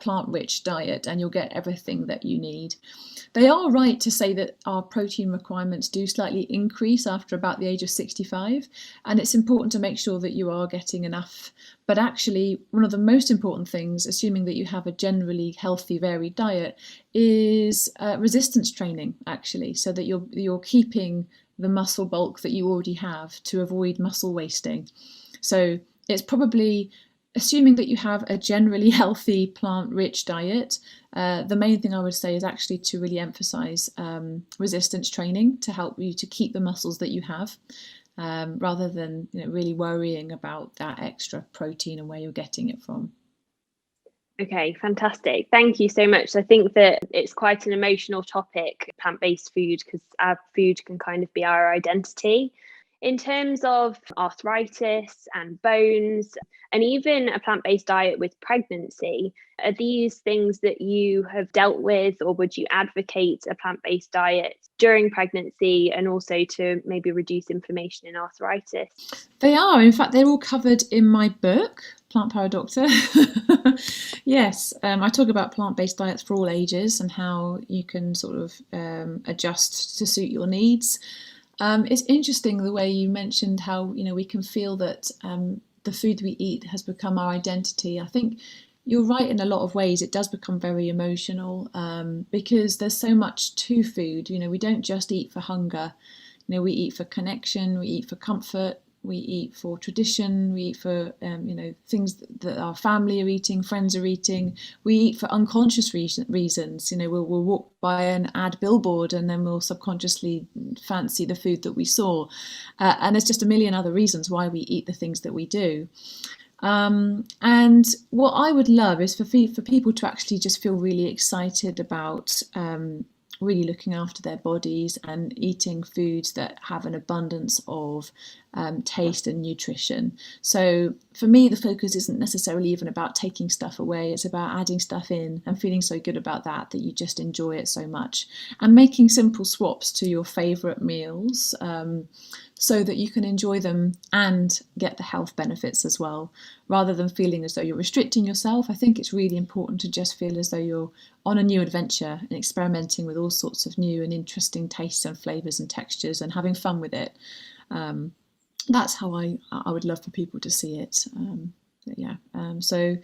plant-rich diet, and you'll get everything that you need. They are right to say that our protein requirements do slightly increase after about the age of 65, and it's important to make sure that you are getting enough. But actually, one of the most important things, assuming that you have a generally healthy, varied diet, is resistance training, actually, so that you're keeping the muscle bulk that you already have to avoid muscle wasting. So it's probably, assuming that you have a generally healthy plant-rich diet, the main thing I would say is actually to really emphasize resistance training to help you to keep the muscles that you have, rather than really worrying about that extra protein and where you're getting it from. Okay, fantastic. Thank you so much. I think that it's quite an emotional topic, plant-based food, because our food can kind of be our identity. in terms of arthritis and bones, and even a plant-based diet with pregnancy, are these things that you have dealt with, or would you advocate a plant-based diet during pregnancy and also to maybe reduce inflammation in arthritis? They are. In fact, they're all covered in my book, Plant Power Doctor. Yes, I talk about plant-based diets for all ages and how you can sort of adjust to suit your needs. It's interesting the way you mentioned how, we can feel that the food we eat has become our identity. I think you're right in a lot of ways. It does become very emotional because there's so much to food. We don't just eat for hunger. We eat for connection, we eat for comfort, we eat for tradition, we eat for things that our family are eating, friends are eating. We eat for unconscious reasons. We'll walk by an ad billboard and then we'll subconsciously fancy the food that we saw. And there's just a million other reasons why we eat the things that we do. And what I would love is for people to actually just feel really excited about really looking after their bodies and eating foods that have an abundance of taste and nutrition. So for me, the focus isn't necessarily even about taking stuff away. It's about adding stuff in and feeling so good about that you just enjoy it so much, and making simple swaps to your favorite meals so that you can enjoy them and get the health benefits as well, rather than feeling as though you're restricting yourself. I think it's really important to just feel as though you're on a new adventure and experimenting with all sorts of new and interesting tastes and flavours and textures and having fun with it. That's how I would love for people to see it. So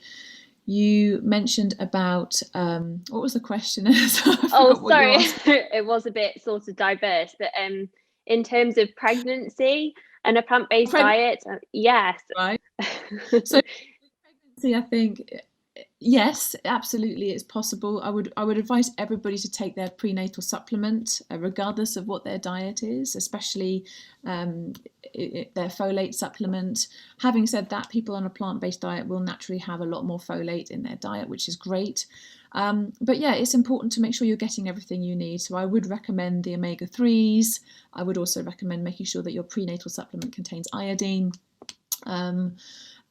you mentioned about what was the question? Oh, sorry, it was a bit sort of diverse, but in terms of pregnancy and a plant-based diet, yes. Right. So pregnancy, I think, yes, absolutely, it's possible. I would advise everybody to take their prenatal supplement, regardless of what their diet is, especially their folate supplement. Having said that, people on a plant-based diet will naturally have a lot more folate in their diet, which is great. But yeah, it's important to make sure you're getting everything you need. So I would recommend the omega-3s. I would also recommend making sure that your prenatal supplement contains iodine.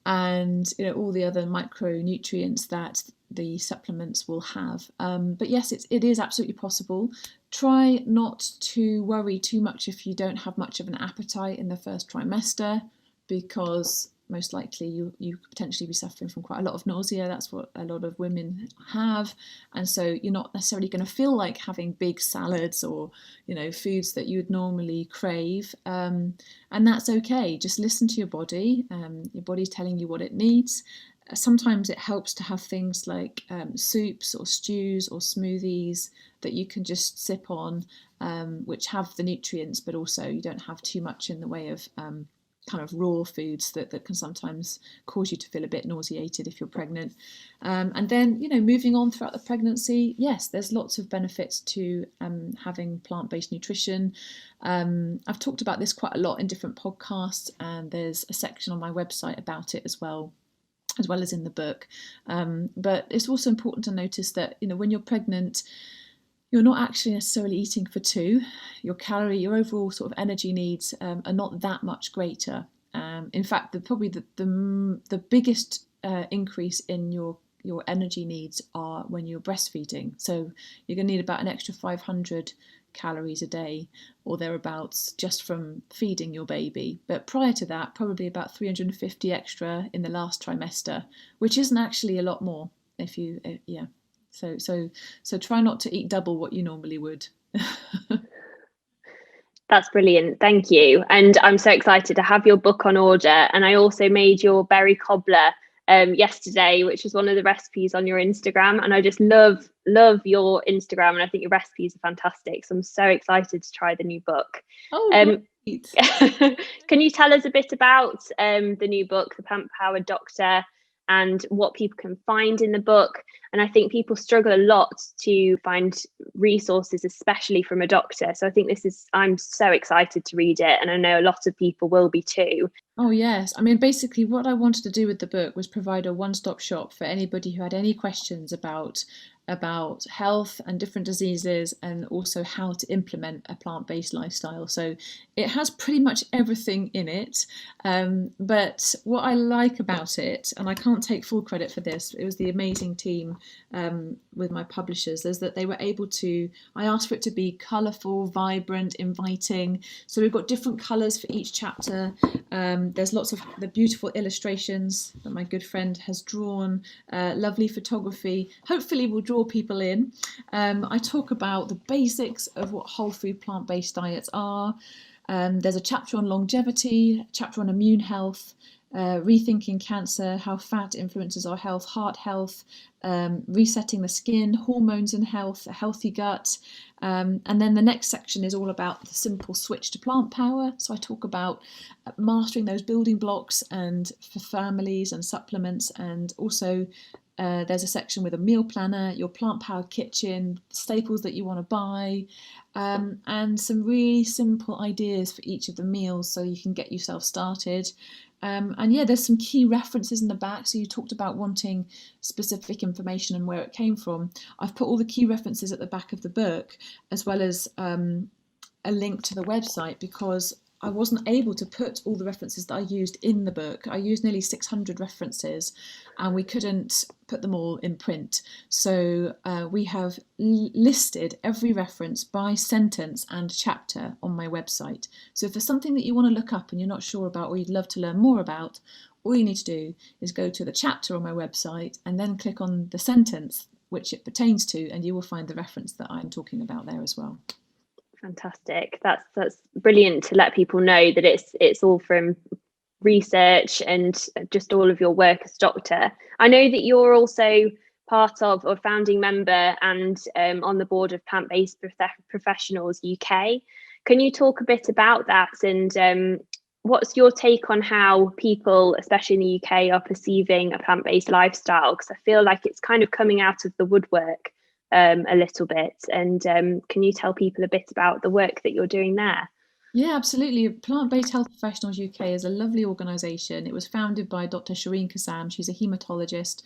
And all the other micronutrients that the supplements will have. But yes, it is absolutely possible. Try not to worry too much if you don't have much of an appetite in the first trimester, because most likely you could potentially be suffering from quite a lot of nausea. That's what a lot of women have. And so you're not necessarily going to feel like having big salads or, foods that you would normally crave. And that's okay. Just listen to your body. Your body's telling you what it needs. Sometimes it helps to have things like soups or stews or smoothies that you can just sip on, which have the nutrients, but also you don't have too much in the way of kind of raw foods that can sometimes cause you to feel a bit nauseated if you're pregnant. And then, moving on throughout the pregnancy, yes, there's lots of benefits to having plant-based nutrition. I've talked about this quite a lot in different podcasts, and there's a section on my website about it as well as in the book. But it's also important to notice that, when you're pregnant, you're not actually necessarily eating for two. Your overall sort of energy needs are not that much greater. In fact, the biggest increase in your energy needs are when you're breastfeeding. So you're going to need about an extra 500 calories a day or thereabouts just from feeding your baby. But prior to that, probably about 350 extra in the last trimester, which isn't actually a lot more if you, So try not to eat double what you normally would. That's brilliant. Thank you. And I'm so excited to have your book on order. And I also made your berry cobbler yesterday, which was one of the recipes on your Instagram. And I just love your Instagram. And I think your recipes are fantastic. So I'm so excited to try the new book. Oh, great. Can you tell us a bit about the new book, The Plant Powered Doctor, and what people can find in the book? And I think people struggle a lot to find resources, especially from a doctor. So I think I'm so excited to read it, and I know a lot of people will be too. Oh yes, I mean, basically what I wanted to do with the book was provide a one-stop shop for anybody who had any questions about about health and different diseases, and also how to implement a plant-based lifestyle. So it has pretty much everything in it. But what I like about it, and I can't take full credit for this, it was the amazing team with my publishers, is that they were able to, I asked for it to be colourful, vibrant, inviting. So we've got different colours for each chapter. There's lots of the beautiful illustrations that my good friend has drawn, lovely photography, hopefully will draw people in. I talk about the basics of what whole food plant-based diets are. There's a chapter on longevity, a chapter on immune health, rethinking cancer, how fat influences our health, heart health, resetting the skin, hormones and health, a healthy gut. And then the next section is all about the simple switch to plant power. So I talk about mastering those building blocks and for families and supplements, and also there's a section with a meal planner, your plant powered kitchen, staples that you want to buy, and some really simple ideas for each of the meals so you can get yourself started. And yeah, there's some key references in the back. So you talked about wanting specific information and where it came from. I've put all the key references at the back of the book, as well as a link to the website, because I wasn't able to put all the references that I used in the book. I used nearly 600 references and we couldn't put them all in print. So we have listed every reference by sentence and chapter on my website. So if there's something that you want to look up and you're not sure about, or you'd love to learn more about, all you need to do is go to the chapter on my website and then click on the sentence which it pertains to, and you will find the reference that I'm talking about there as well. Fantastic. That's brilliant to let people know that it's all from research and just all of your work as doctor. I know that you're also part of or founding member and on the board of PlantBased Professionals UK. Can you talk a bit about that, and what's your take on how people, especially in the UK, are perceiving a plant-based lifestyle? Because I feel like it's kind of coming out of the woodwork a little bit, and can you tell people a bit about the work that you're doing there? Yeah, absolutely. Plant-Based Health Professionals UK is a lovely organisation. It was founded by Dr Shireen Kassam. She's a haematologist,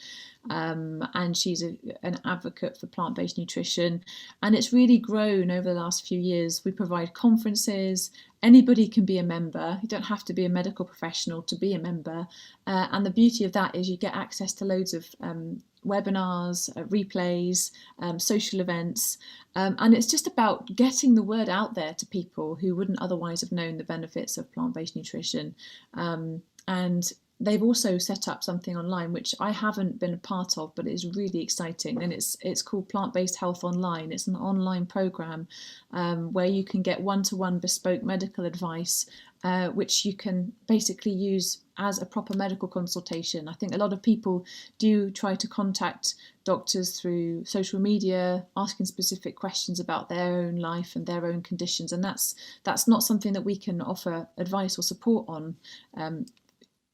and she's an advocate for plant-based nutrition. And it's really grown over the last few years. We provide conferences. Anybody can be a member. You don't have to be a medical professional to be a member. And the beauty of that is you get access to loads of webinars, replays, social events, and it's just about getting the word out there to people who wouldn't otherwise have known the benefits of plant-based nutrition. And they've also set up something online which I haven't been a part of, but it's really exciting, and it's called Plant-Based Health Online. It's an online program where you can get one-to-one bespoke medical advice, which you can basically use as a proper medical consultation. I think a lot of people do try to contact doctors through social media, asking specific questions about their own life and their own conditions, and that's not something that we can offer advice or support on.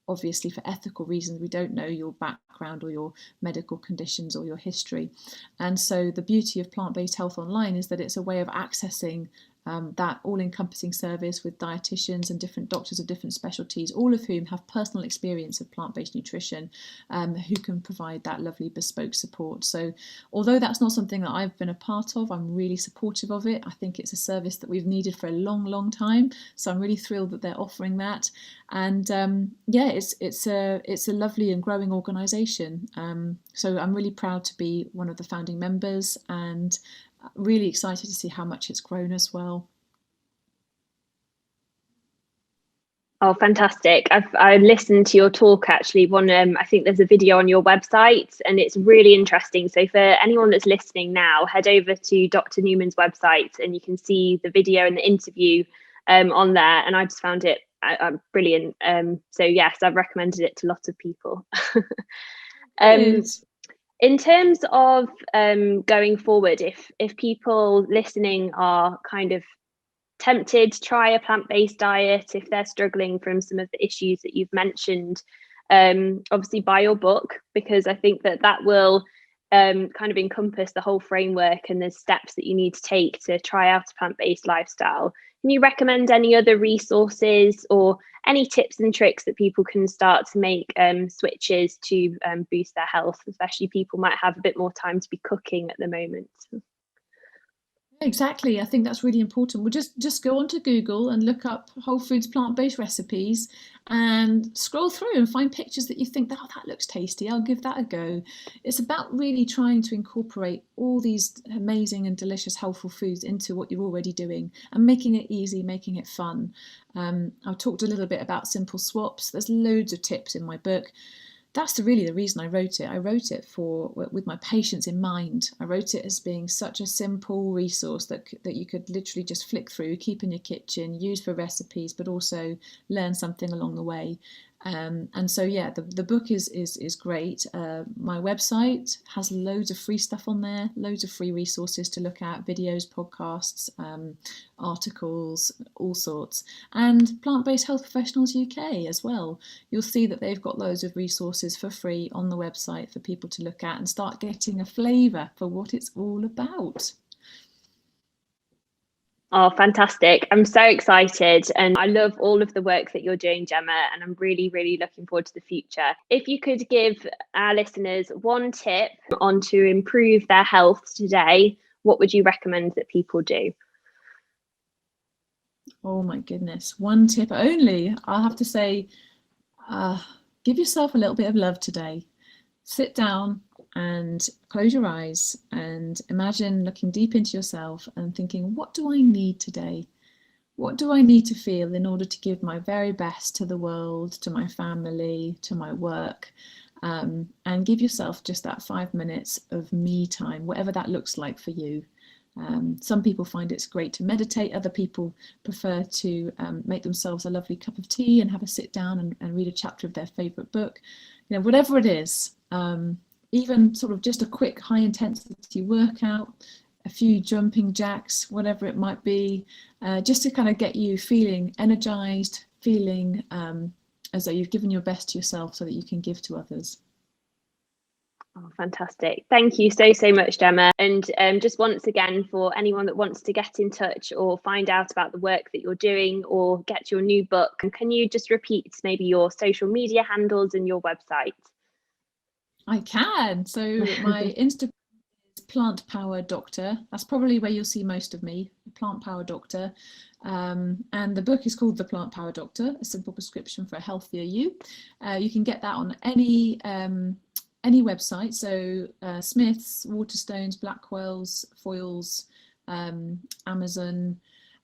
Obviously, for ethical reasons, we don't know your background or your medical conditions or your history. And so the beauty of Plant-Based Health Online is that it's a way of accessing that all-encompassing service with dietitians and different doctors of different specialties, all of whom have personal experience of plant-based nutrition, who can provide that lovely bespoke support. So although that's not something that I've been a part of, I'm really supportive of it. I think it's a service that we've needed for a long, long time. So I'm really thrilled that they're offering that. And yeah, it's a lovely and growing organisation. So I'm really proud to be one of the founding members, and really excited to see how much it's grown as well. Oh, fantastic. I listened to your talk actually. I think there's a video on your website and it's really interesting. So for anyone that's listening now, head over to Dr. Newman's website and you can see the video and the interview on there. And I just found it brilliant. So yes, I've recommended it to lots of people. In terms of going forward, if people listening are kind of tempted to try a plant-based diet, if they're struggling from some of the issues that you've mentioned, obviously buy your book, because I think that will kind of encompass the whole framework and the steps that you need to take to try out a plant-based lifestyle. Can you recommend any other resources or any tips and tricks that people can start to make switches to boost their health, especially people might have a bit more time to be cooking at the moment? Exactly. I think that's really important. We'll just go onto Google and look up whole foods plant-based recipes and scroll through and find pictures that you think, oh, that looks tasty, I'll give that a go. It's about really trying to incorporate all these amazing and delicious healthful foods into what you're already doing and making it easy, making it fun. I've talked a little bit about simple swaps. There's loads of tips in my book. That's really the reason I wrote it. I wrote it with my patients in mind. I wrote it as being such a simple resource that you could literally just flick through, keep in your kitchen, use for recipes, but also learn something along the way. And so, yeah, the book is great. My website has loads of free stuff on there, loads of free resources to look at, videos, podcasts, articles, all sorts. And PlantBased Health Professionals UK as well. You'll see that they've got loads of resources for free on the website for people to look at and start getting a flavour for what it's all about. Oh, fantastic. I'm so excited and I love all of the work that you're doing, Gemma, and I'm really, really looking forward to the future. If you could give our listeners one tip on to improve their health today, what would you recommend that people do? Oh my goodness, one tip only. I'll have to say, give yourself a little bit of love today. Sit down and close your eyes and imagine looking deep into yourself and thinking, what do I need today? What do I need to feel in order to give my very best to the world, to my family, to my work? And give yourself just that 5 minutes of me time, whatever that looks like for you. Some people find it's great to meditate. Other people prefer to make themselves a lovely cup of tea and have a sit down and read a chapter of their favourite book. You know, whatever it is, even sort of just a quick high intensity workout, a few jumping jacks, whatever it might be, just to kind of get you feeling energized, feeling as though you've given your best to yourself so that you can give to others. Oh, fantastic. Thank you so much, Gemma. And just once again, for anyone that wants to get in touch or find out about the work that you're doing or get your new book, can you just repeat maybe your social media handles and your website? I can. So my Instagram is Plant Power Doctor. That's probably where you'll see most of me, Plant Power Doctor. And the book is called The Plant Power Doctor, a simple prescription for a healthier you. You can get that on any website, so Smith's, Waterstones, Blackwell's, Foyles, Amazon.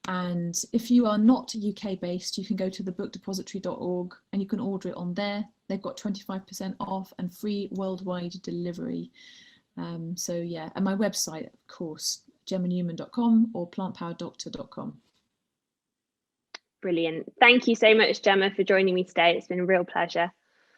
And if you are not UK based, you can go to thebookdepository.org and you can order it on there. They've got 25% off and free worldwide delivery. So yeah, and my website, of course, gemmanewman.com or plantpowerdoctor.com. Brilliant. Thank you so much, Gemma, for joining me today. It's been a real pleasure.